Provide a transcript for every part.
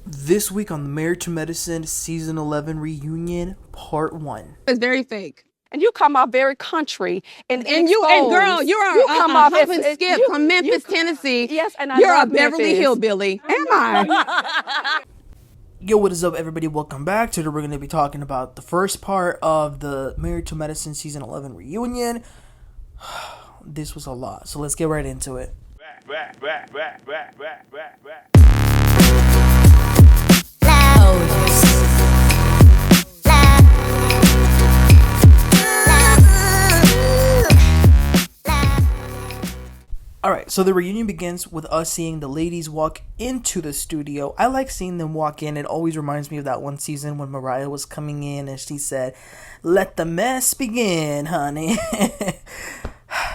This week on the Married to Medicine Season 11 Reunion, Part 1. It's very fake. And you come out very country and you and girl, you're you come off hop and skip from Memphis, Tennessee. Yes, and you're love a Beverly Memphis. Hillbilly. Am I? Yo, what is up, everybody? Welcome back. Today we're going to be talking about the first part of the Married to Medicine Season 11 Reunion. This was a lot, so let's get right into it. Alright, so the reunion begins with us seeing the ladies walk into the studio. I like seeing them walk in. It always reminds me of that one season when Mariah was coming in and she said, "Let the mess begin, honey."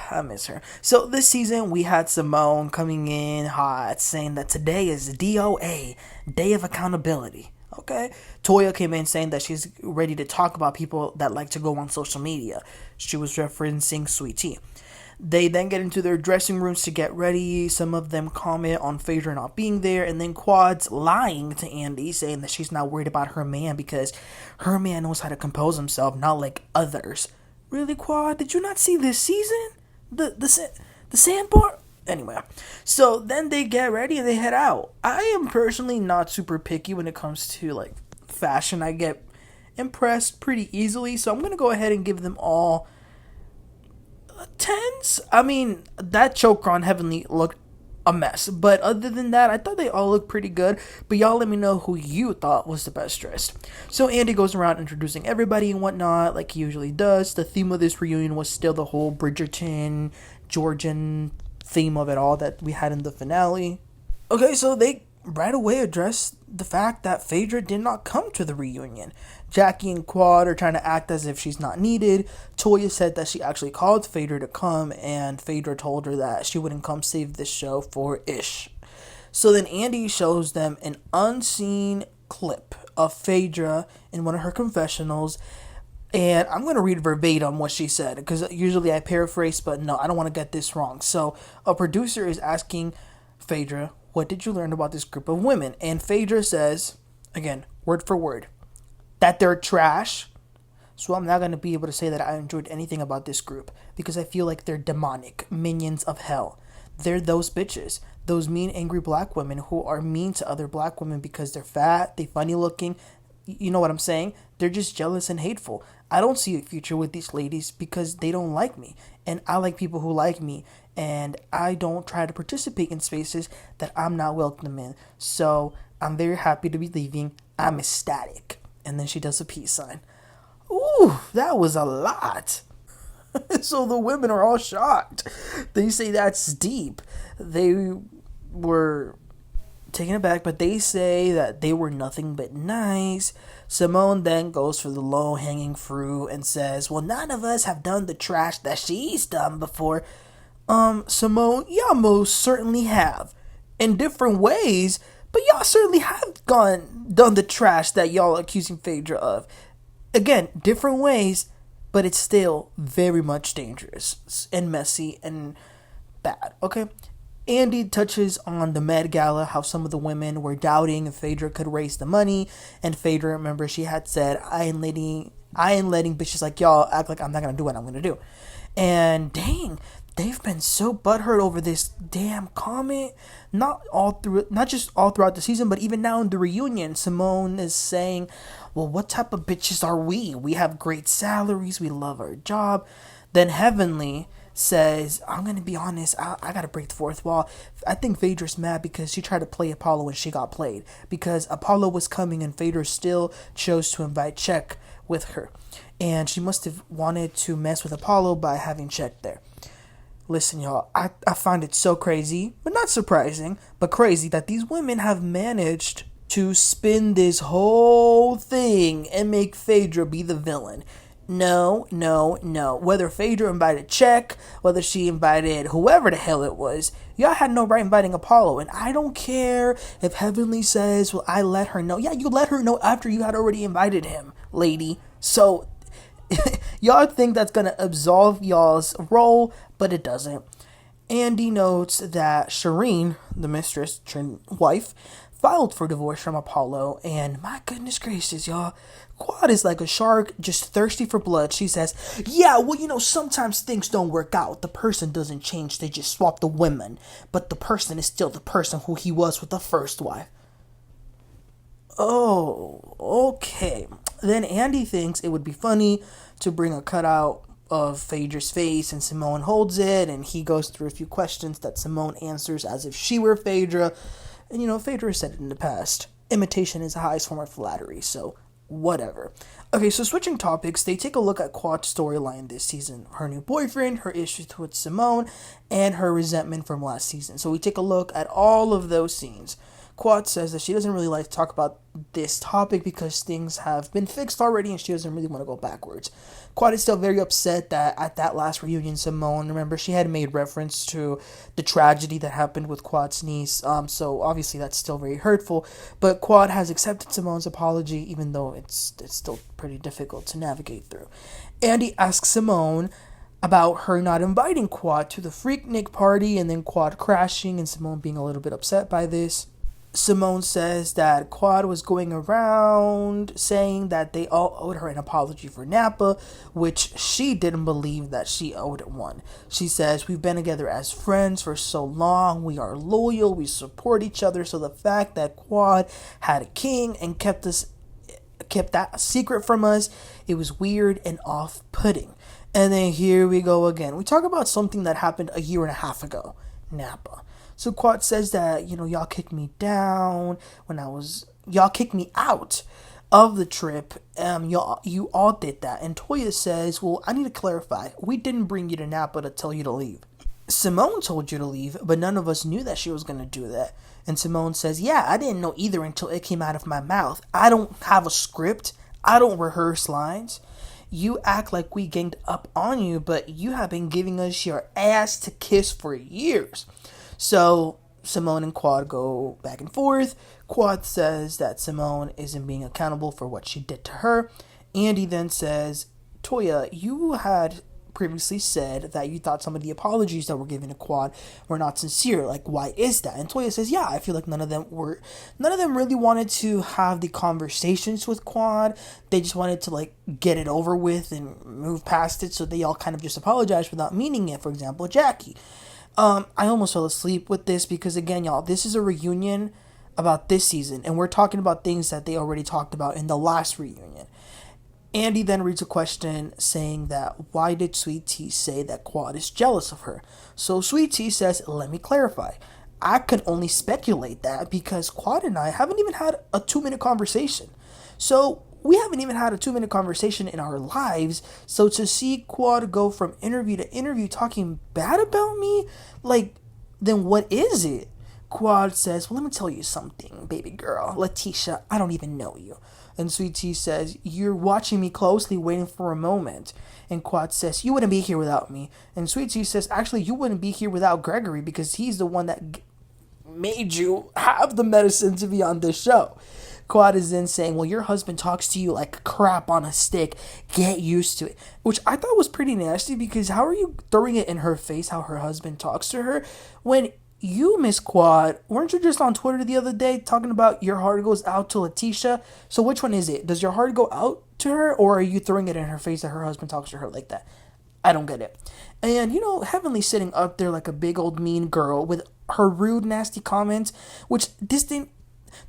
I miss her. So this season we had Simone coming in hot, saying that today is DOA, Day of Accountability. Okay. Toya came in saying that she's ready to talk about people that like to go on social media. She was referencing Sweet Tea. They then get into their dressing rooms to get ready. Some of them comment on Phaedra not being there, and then Quad's lying to Andy, saying that she's not worried about her man because her man knows how to compose himself, not like others. Really, Quad? Did you not see this season? The sandbar? Anyway, so then they get ready and they head out. I am personally not super picky when it comes to like fashion. I get impressed pretty easily, so I'm gonna go ahead and give them all tens. I mean, that choker on Heavenly looked a mess, but other than that, I thought they all looked pretty good. But y'all let me know who you thought was the best dressed. So Andy goes around introducing everybody and whatnot, like he usually does. The theme of this reunion was still the whole Bridgerton, Georgian theme of it all that we had in the finale. Okay, so they right away address the fact that Phaedra did not come to the reunion. Jackie and Quad are trying to act as if she's not needed. Toya said that she actually called Phaedra to come, and Phaedra told her that she wouldn't come save this show for Ish. So then Andy shows them an unseen clip of Phaedra in one of her confessionals, and I'm going to read verbatim what she said, because usually I paraphrase, but no, I don't want to get this wrong. So a producer is asking Phaedra, "What did you learn about this group of women?" And Phaedra says, again, word for word, that they're trash. So I'm not going to be able to say that I enjoyed anything about this group because I feel like they're demonic, minions of hell. They're those bitches, those mean, angry black women who are mean to other black women because they're fat, they funny looking. You know what I'm saying? They're just jealous and hateful. I don't see a future with these ladies because they don't like me. And I like people who like me. And I don't try to participate in spaces that I'm not welcome in. So I'm very happy to be leaving. I'm ecstatic. And then she does a peace sign. Ooh, that was a lot. So the women are all shocked. They say that's deep. They were taken aback, but they say that they were nothing but nice. Simone then goes for the low-hanging fruit and says, "Well, none of us have done the trash that she's done before." Simone, y'all most certainly have. In different ways, but y'all certainly have done the trash that y'all are accusing Phaedra of. Again, different ways, but it's still very much dangerous and messy and bad, okay? Andy touches on the Met Gala, how some of the women were doubting if Phaedra could raise the money, and Phaedra, remember, she had said, I ain't letting bitches like y'all act like I'm not gonna do what I'm gonna do. And dang, they've been so butthurt over this damn comment. Not just all throughout the season, but even now in the reunion, Simone is saying, "Well, what type of bitches are we? We have great salaries. We love our job." Then Heavenly says, "I'm gonna be honest. I gotta break the fourth wall. I think Phaedra's mad because she tried to play Apollo when she got played. Because Apollo was coming and Phaedra still chose to invite Check with her, and she must have wanted to mess with Apollo by having Check there." Listen, y'all, I find it so crazy, but not surprising, but crazy that these women have managed to spin this whole thing and make Phaedra be the villain. No. Whether Phaedra invited Check, whether she invited whoever the hell it was, y'all had no right inviting Apollo. And I don't care if Heavenly says, "Well, I let her know." Yeah, you let her know after you had already invited him, lady. So y'all think that's gonna absolve y'all's role, but it doesn't. Andy notes that Shireen, the mistress, wife, filed for divorce from Apollo, and my goodness gracious, y'all, Quad is like a shark, just thirsty for blood. She says, yeah, well, sometimes things don't work out. The person doesn't change, they just swap the women. But the person is still the person who he was with the first wife. Oh, okay. Then Andy thinks it would be funny to bring a cutout of Phaedra's face, and Simone holds it, and he goes through a few questions that Simone answers as if she were Phaedra. And Phaedra said it in the past. Imitation is the highest form of flattery, so whatever. Okay, so switching topics, they take a look at Quad's storyline this season. Her new boyfriend, her issues with Simone, and her resentment from last season. So we take a look at all of those scenes. Quad says that she doesn't really like to talk about this topic because things have been fixed already and she doesn't really want to go backwards. Quad is still very upset that at that last reunion, Simone, remember, she had made reference to the tragedy that happened with Quad's niece, so obviously that's still very hurtful, but Quad has accepted Simone's apology, even though it's still pretty difficult to navigate through. Andy asks Simone about her not inviting Quad to the Freaknik party, and then Quad crashing and Simone being a little bit upset by this. Simone says that Quad was going around saying that they all owed her an apology for Napa, which she didn't believe that she owed one. She says, we've been together as friends for so long, we are loyal, we support each other, so the fact that Quad had a king and kept that secret from us, it was weird and off-putting. And then here we go again. We talk about something that happened a year and a half ago, Napa. So Quad says that, y'all kicked me down y'all kicked me out of the trip. You all did that. And Toya says, well, I need to clarify. We didn't bring you to Napa to tell you to leave. Simone told you to leave, but none of us knew that she was going to do that. And Simone says, yeah, I didn't know either until it came out of my mouth. I don't have a script. I don't rehearse lines. You act like we ganged up on you, but you have been giving us your ass to kiss for years. So Simone and Quad go back and forth. Quad says that Simone isn't being accountable for what she did to her. Andy then says, Toya, you had previously said that you thought some of the apologies that were given to Quad were not sincere. Like, why is that? And Toya says, yeah, I feel like none of them really wanted to have the conversations with Quad. They just wanted to get it over with and move past it. So they all kind of just apologized without meaning it. For example, Jackie. I almost fell asleep with this because, again, y'all, this is a reunion about this season, and we're talking about things that they already talked about in the last reunion. Andy then reads a question saying that, why did Sweet Tea say that Quad is jealous of her? So Sweet Tea says, let me clarify. I can only speculate that because Quad and I haven't even had a 2-minute conversation. So we haven't even had a 2-minute conversation in our lives, so to see Quad go from interview to interview talking bad about me, then what is it? Quad says, well, let me tell you something, baby girl. Lateasha, I don't even know you. And Sweet Tea says, you're watching me closely, waiting for a moment. And Quad says, you wouldn't be here without me. And Sweet Tea says, actually, you wouldn't be here without Gregory because he's the one that made you have the medicine to be on this show. Quad is then saying, well, your husband talks to you like crap on a stick. Get used to it. Which I thought was pretty nasty because how are you throwing it in her face how her husband talks to her when you, Miss Quad, weren't you just on Twitter the other day talking about your heart goes out to Lateasha? So which one is it? Does your heart go out to her, or are you throwing it in her face that her husband talks to her like that? I don't get it. And, Heavenly sitting up there like a big old mean girl with her rude, nasty comments, which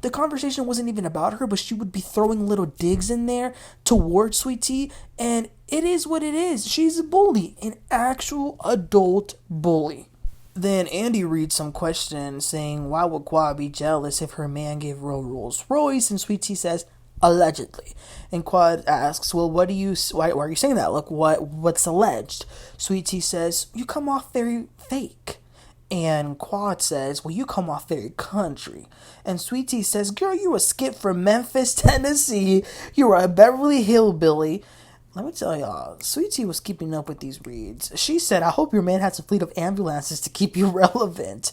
the conversation wasn't even about her, but she would be throwing little digs in there towards Sweet Tea, and it is what it is. She's a bully, an actual adult bully. Then Andy reads some questions saying, why would Quad be jealous if her man gave her a Rolls Royce? And Sweet Tea says, allegedly. And Quad asks, well, why are you saying that? What's alleged? Sweet Tea says, you come off very fake. And Quad says, well, you come off very country. And Sweet Tea says, girl, you a skip from Memphis, Tennessee. You are a Beverly Hillbilly. Let me tell y'all, Sweet Tea was keeping up with these reads. She said, I hope your man has a fleet of ambulances to keep you relevant.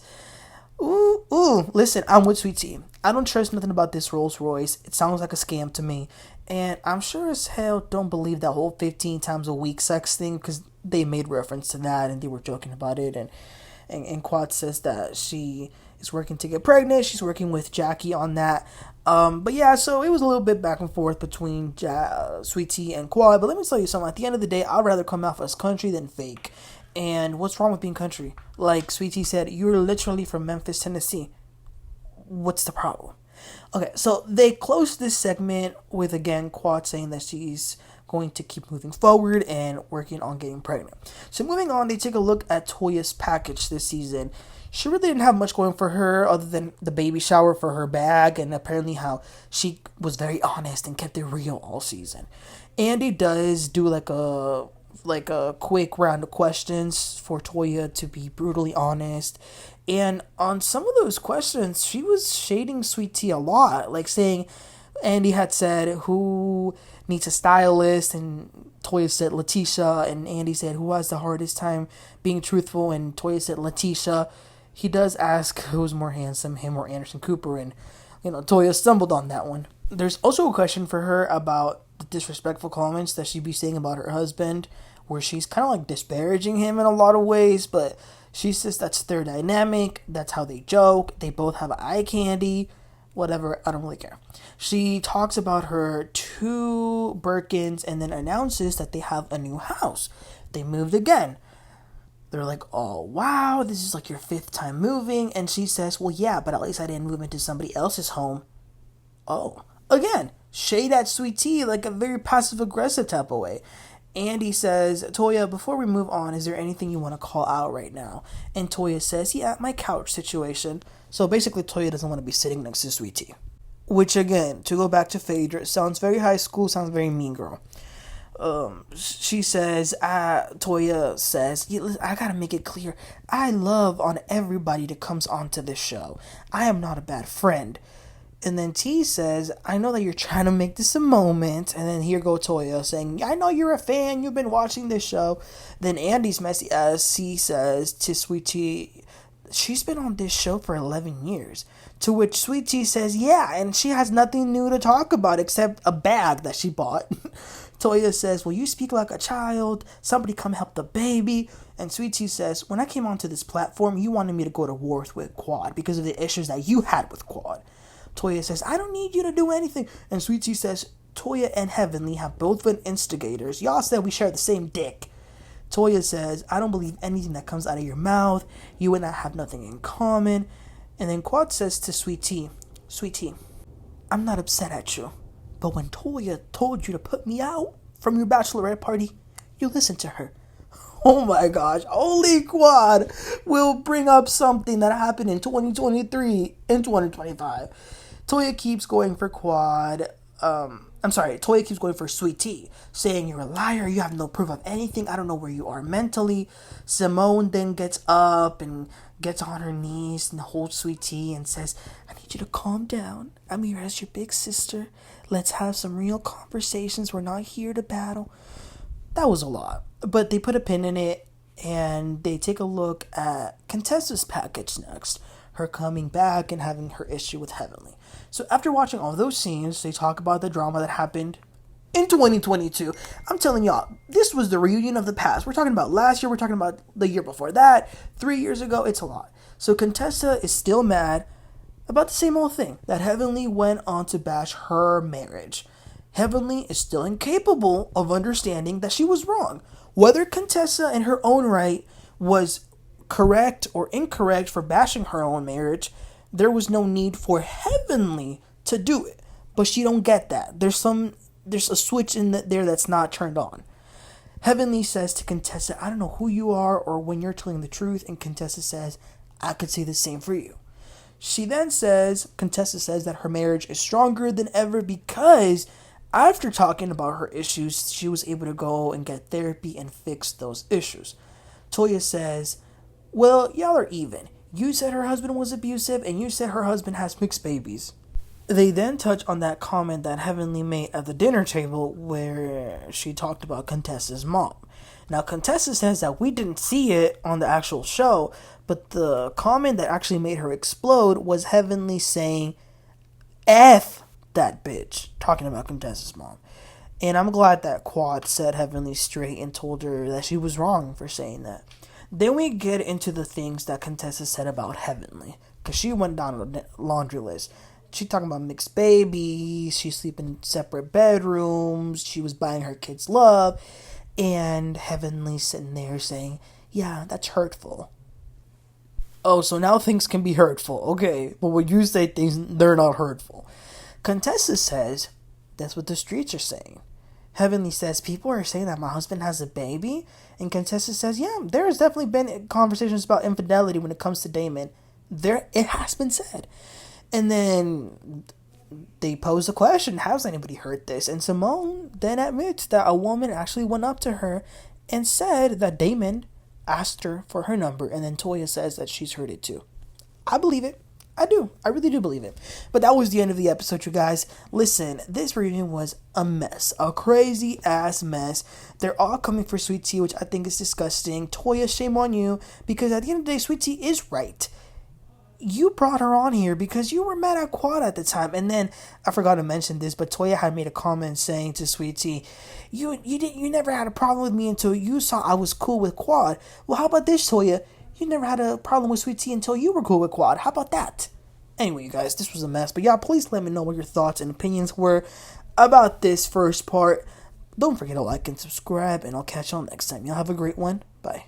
Ooh, listen, I'm with Sweet Tea. I don't trust nothing about this Rolls Royce. It sounds like a scam to me. And I'm sure as hell don't believe that whole 15 times a week sex thing because they made reference to that and they were joking about it. And Quad says that she is working to get pregnant. She's working with Jackie on that. But yeah, so it was a little bit back and forth between Sweet Tea and Quad. But let me tell you something. At the end of the day, I'd rather come off as country than fake. And what's wrong with being country? Like Sweet Tea said, you're literally from Memphis, Tennessee. What's the problem? Okay, so they closed this segment with, again, Quad saying that she's going to keep moving forward and working on getting pregnant. So moving on, they take a look at Toya's package this season. She really didn't have much going for her other than the baby shower for her bag and apparently how she was very honest and kept it real all season. Andy does do like a quick round of questions for Toya to be brutally honest. And on some of those questions, she was shading Sweet Tea a lot, like saying Andy had said who needs a stylist, and Toya said Lateasha, and Andy said who has the hardest time being truthful, and Toya said Lateasha. He does ask who's more handsome, him or Anderson Cooper, and Toya stumbled on that one. There's also a question for her about the disrespectful comments that she'd be saying about her husband, where she's kind of like disparaging him in a lot of ways, but she says that's their dynamic, that's how they joke, they both have eye candy, whatever, I don't really care. She talks about her 2 Birkins and then announces that they have a new house. They moved again. They're like, oh, wow, this is like your 5th time moving. And she says, well, yeah, but at least I didn't move into somebody else's home. Oh, again, shade at Sweet Tea like a very passive-aggressive type of way. Andy says, Toya, before we move on, is there anything you want to call out right now? And Toya says, yeah, my couch situation. So basically, Toya doesn't want to be sitting next to Sweet Tea. Which, again, to go back to Phaedra, sounds very high school, sounds very mean girl. She says, Toya says, I gotta make it clear, I love on everybody that comes onto this show. I am not a bad friend. And then T says, I know that you're trying to make this a moment. And then here go Toya saying, I know you're a fan. You've been watching this show. Then Andy's messy ass C says to Sweet Tea, she's been on this show for 11 years. To which Sweet Tea says, yeah, and she has nothing new to talk about except a bag that she bought. Toya says, well, you speak like a child. Somebody come help the baby. And Sweet Tea says, when I came onto this platform, you wanted me to go to war with Quad because of the issues that you had with Quad. Toya says, I don't need you to do anything. And Sweet Tea says, Toya and Heavenly have both been instigators. Y'all said we share the same dick. Toya says, I don't believe anything that comes out of your mouth. You and I have nothing in common. And then Quad says to Sweet Tea, I'm not upset at you. But when Toya told you to put me out from your bachelorette party, you listened to her. Oh my gosh, only Quad will bring up something that happened in 2023 and 2025. Toya keeps going for Quad. Toya keeps going for Sweet Tea, saying you're a liar, you have no proof of anything, I don't know where you are mentally. Simone then gets up and gets on her knees and holds Sweet Tea and says, I need you to calm down. I'm here as your big sister. Let's have some real conversations. We're not here to battle. That was a lot. But they put a pin in it and they take a look at Contessa's package next. Her coming back and having her issue with Heavenly. So after watching all those scenes, they talk about the drama that happened in 2022. I'm telling y'all, this was the reunion of the past. We're talking about last year. We're talking about the year before that. 3 years ago. It's a lot. So Contessa is still mad about the same old thing. That Heavenly went on to bash her marriage. Heavenly is still incapable of understanding that she was wrong. Whether Contessa in her own right was correct or incorrect for bashing her own marriage, there was no need for Heavenly to do it. But she don't get that. There's a switch in there that's not turned on. Heavenly says to Contessa, I don't know who you are or when you're telling the truth. And Contessa says, I could say the same for you. She then says, Contessa says that her marriage is stronger than ever because after talking about her issues, she was able to go and get therapy and fix those issues. Toya says, well, y'all are even. You said her husband was abusive, and you said her husband has mixed babies. They then touch on that comment that Heavenly made at the dinner table where she talked about Contessa's mom. Now, Contessa says that we didn't see it on the actual show, but the comment that actually made her explode was Heavenly saying, F that bitch, talking about Contessa's mom. And I'm glad that Quad set Heavenly straight and told her that she was wrong for saying that. Then we get into the things that Contessa said about Heavenly. because she went down the laundry list. She talking about mixed babies. She's sleeping in separate bedrooms. She was buying her kids love. And Heavenly sitting there saying, yeah, that's hurtful. Oh, so now things can be hurtful. Okay, but when you say things, they're not hurtful. Contessa says, that's what the streets are saying. Heavenly says, people are saying that my husband has a baby. And Contessa says, yeah, there has definitely been conversations about infidelity when it comes to Damon. It has been said. And then they pose the question, has anybody heard this? And Simone then admits that a woman actually went up to her and said that Damon asked her for her number. And then Toya says that she's heard it too. I believe it. I do. I really do believe it. But that was the end of the episode, you guys. Listen, this reunion was a mess. A crazy ass mess. They're all coming for Sweet Tea, which I think is disgusting. Toya, shame on you. Because at the end of the day, Sweet Tea is right. You brought her on here because you were mad at Quad at the time. And then, I forgot to mention this, but Toya had made a comment saying to Sweet Tea, you never had a problem with me until you saw I was cool with Quad. Well, how about this, Toya? You never had a problem with Sweet Tea until you were cool with Quad. How about that? Anyway, you guys, this was a mess. But yeah, please let me know what your thoughts and opinions were about this first part. Don't forget to like and subscribe, and I'll catch y'all next time. Y'all have a great one. Bye.